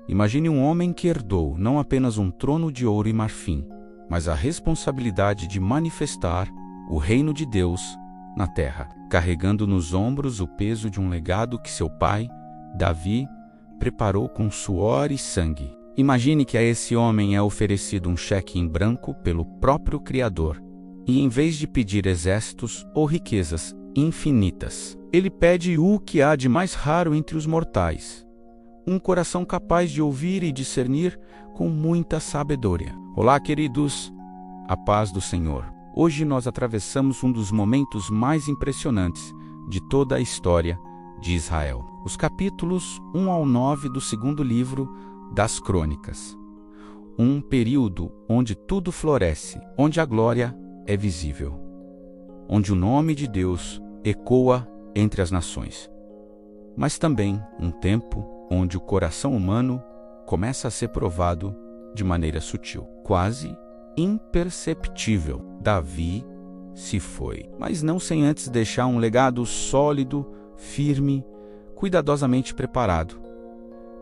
Imagine um homem que herdou não apenas um trono de ouro e marfim, mas a responsabilidade de manifestar o reino de Deus na terra, carregando nos ombros o peso de um legado que seu pai, Davi, preparou com suor e sangue. Imagine que a esse homem é oferecido um cheque em branco pelo próprio Criador, e em vez de pedir exércitos ou riquezas infinitas, ele pede o que há de mais raro entre os mortais: um coração capaz de ouvir e discernir com muita sabedoria. Olá, queridos, a paz do Senhor. Hoje nós atravessamos um dos momentos mais impressionantes de toda a história de Israel. Os capítulos 1 ao 9 do segundo livro das Crônicas. Um período onde tudo floresce, onde a glória é visível, onde o nome de Deus ecoa entre as nações. Mas também um tempo onde o coração humano começa a ser provado de maneira sutil, quase imperceptível. Davi se foi, mas não sem antes deixar um legado sólido, firme, cuidadosamente preparado.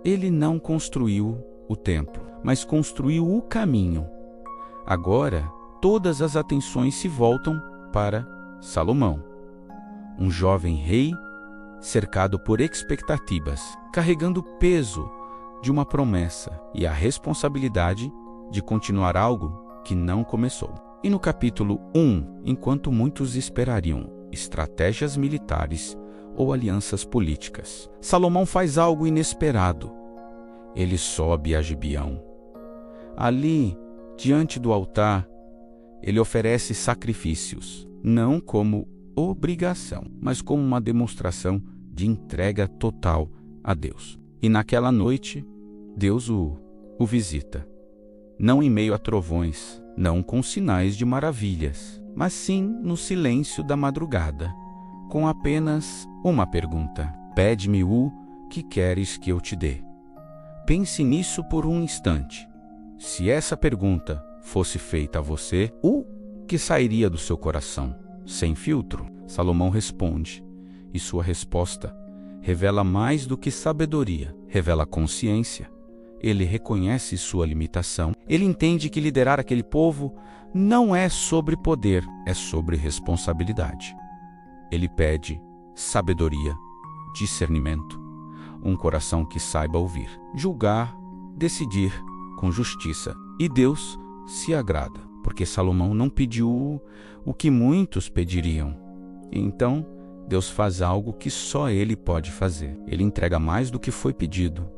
Ele não construiu o templo, mas construiu o caminho. Agora, todas as atenções se voltam para Salomão, um jovem rei cercado por expectativas, carregando o peso de uma promessa e a responsabilidade de continuar algo que não começou. E no capítulo 1, enquanto muitos esperariam estratégias militares ou alianças políticas, Salomão faz algo inesperado. Ele sobe a Gibeão. Ali, diante do altar, ele oferece sacrifícios, não como obrigação, mas como uma demonstração de entrega total a Deus. E naquela noite, Deus o visita, não em meio a trovões, não com sinais de maravilhas, mas sim no silêncio da madrugada, com apenas uma pergunta: pede-me o que queres que eu te dê. Pense nisso por um instante. Se essa pergunta fosse feita a você, o que sairia do seu coração? Sem filtro, Salomão responde, e sua resposta revela mais do que sabedoria, revela consciência. Ele reconhece sua limitação. Ele entende que liderar aquele povo não é sobre poder, é sobre responsabilidade. Ele pede sabedoria, discernimento, um coração que saiba ouvir, julgar, decidir com justiça. E Deus se agrada, porque Salomão não pediu o que muitos pediriam. Então, Deus faz algo que só Ele pode fazer. Ele entrega mais do que foi pedido.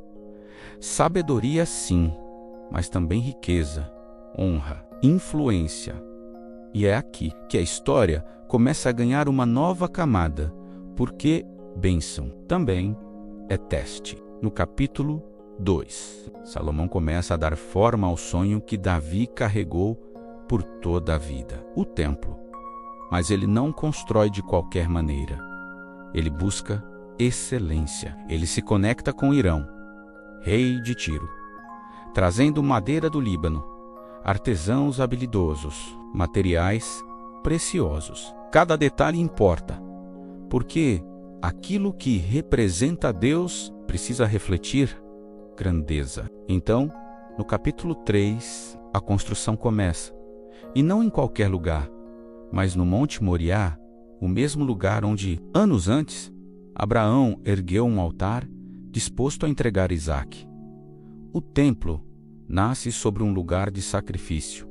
Sabedoria, sim, mas também riqueza, honra, influência. E é aqui que a história começa a ganhar uma nova camada, porque bênção também é teste. No capítulo 2, Salomão começa a dar forma ao sonho que Davi carregou por toda a vida, o templo. Mas ele não constrói de qualquer maneira. Ele busca excelência. Ele se conecta com Hirão, rei de Tiro, trazendo madeira do Líbano, artesãos habilidosos, materiais preciosos. Cada detalhe importa, porque aquilo que representa Deus precisa refletir grandeza. Então, no capítulo 3, a construção começa, e não em qualquer lugar, mas no Monte Moriá, o mesmo lugar onde, anos antes, Abraão ergueu um altar disposto a entregar Isaque. O templo nasce sobre um lugar de sacrifício,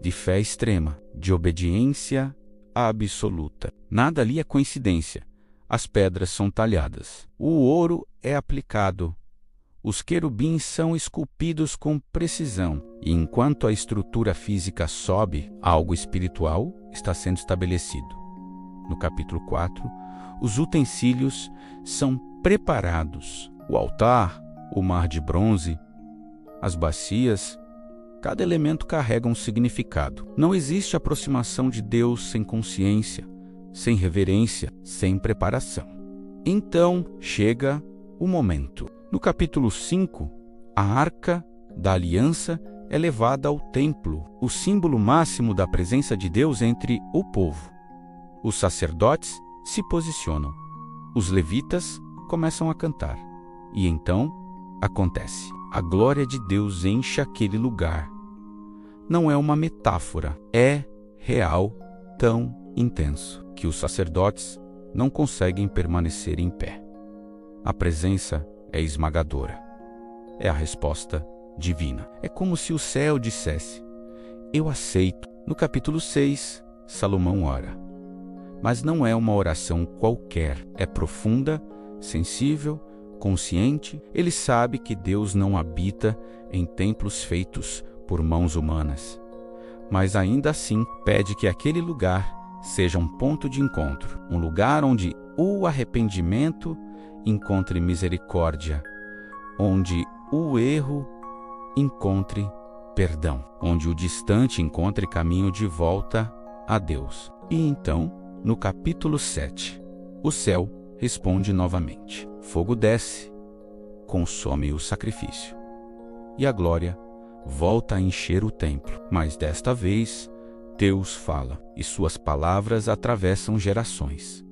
de fé extrema, de obediência absoluta. Nada ali é coincidência. As pedras são talhadas, o ouro é aplicado, os querubins são esculpidos com precisão, e enquanto a estrutura física sobe, algo espiritual está sendo estabelecido. No capítulo 4, os utensílios são preparados. O altar, o mar de bronze, as bacias, cada elemento carrega um significado. Não existe aproximação de Deus sem consciência, sem reverência, sem preparação. Então chega o momento. No capítulo 5, a Arca da Aliança é levada ao templo, o símbolo máximo da presença de Deus entre o povo. Os sacerdotes se posicionam. Os levitas começam a cantar. E então, acontece. A glória de Deus enche aquele lugar. Não é uma metáfora, é real, tão intenso, que os sacerdotes não conseguem permanecer em pé. A presença é esmagadora. É a resposta divina. É como se o céu dissesse: eu aceito. No capítulo 6, Salomão ora. Mas não é uma oração qualquer. É profunda, sensível, consciente. Ele sabe que Deus não habita em templos feitos por mãos humanas. Mas ainda assim pede que aquele lugar seja um ponto de encontro. Um lugar onde o arrependimento encontre misericórdia. Onde o erro encontre perdão, onde o distante encontre caminho de volta a Deus. E então, no capítulo 7, o céu responde novamente. Fogo desce, consome o sacrifício. E a glória volta a encher o templo. Mas desta vez, Deus fala, e suas palavras atravessam gerações.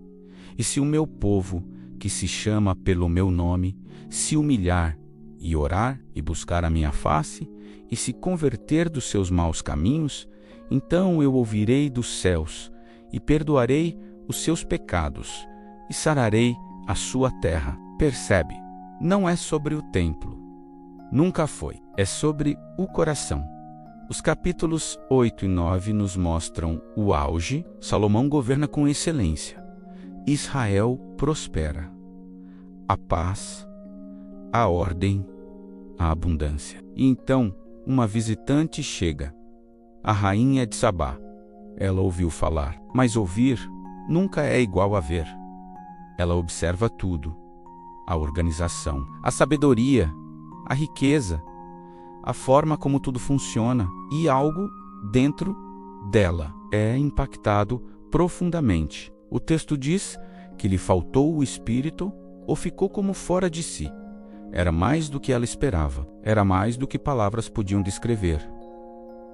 E se o meu povo, que se chama pelo meu nome, se humilhar e orar e buscar a minha face, e se converter dos seus maus caminhos, então eu ouvirei dos céus e perdoarei os seus pecados e sararei a sua terra. Percebe? Não é sobre o templo. Nunca foi. É sobre o coração. Os capítulos 8 e 9 nos mostram o auge. Salomão governa com excelência. Israel prospera. A paz, a ordem, a abundância. E então, uma visitante chega, a rainha de Sabá. Ela ouviu falar, mas ouvir nunca é igual a ver. Ela observa tudo, a organização, a sabedoria, a riqueza, a forma como tudo funciona, e algo dentro dela é impactado profundamente. O texto diz que lhe faltou o espírito ou ficou como fora de si. Era mais do que ela esperava, era mais do que palavras podiam descrever.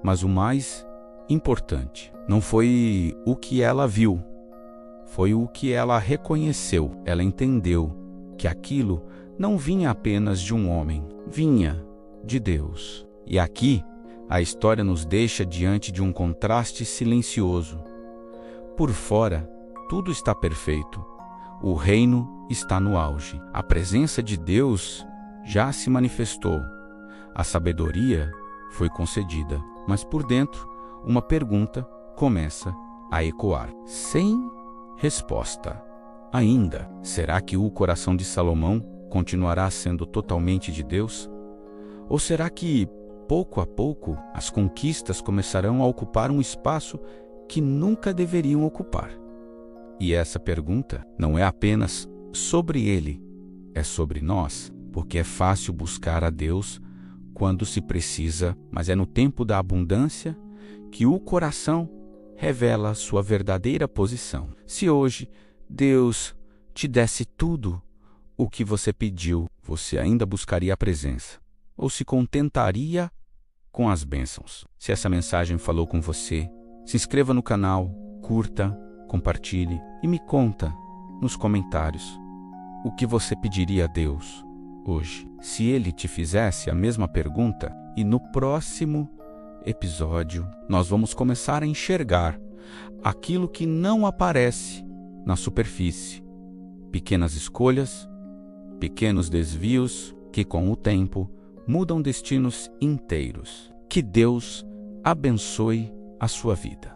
Mas o mais importante não foi o que ela viu, foi o que ela reconheceu. Ela entendeu que aquilo não vinha apenas de um homem, vinha de Deus. E aqui, a história nos deixa diante de um contraste silencioso. Por fora, tudo está perfeito. O reino está no auge. A presença de Deus já se manifestou. A sabedoria foi concedida. Mas por dentro, uma pergunta começa a ecoar, sem resposta. Ainda, será que o coração de Salomão continuará sendo totalmente de Deus? Ou será que, pouco a pouco, as conquistas começarão a ocupar um espaço que nunca deveriam ocupar? E essa pergunta não é apenas sobre ele, é sobre nós, porque é fácil buscar a Deus quando se precisa, mas é no tempo da abundância que o coração revela sua verdadeira posição. Se hoje Deus te desse tudo o que você pediu, você ainda buscaria a presença? Ou se contentaria com as bênçãos? Se essa mensagem falou com você, se inscreva no canal, curta, compartilhe e me conta nos comentários o que você pediria a Deus hoje, se Ele te fizesse a mesma pergunta. E no próximo episódio, nós vamos começar a enxergar aquilo que não aparece na superfície. Pequenas escolhas, pequenos desvios que com o tempo mudam destinos inteiros. Que Deus abençoe a sua vida.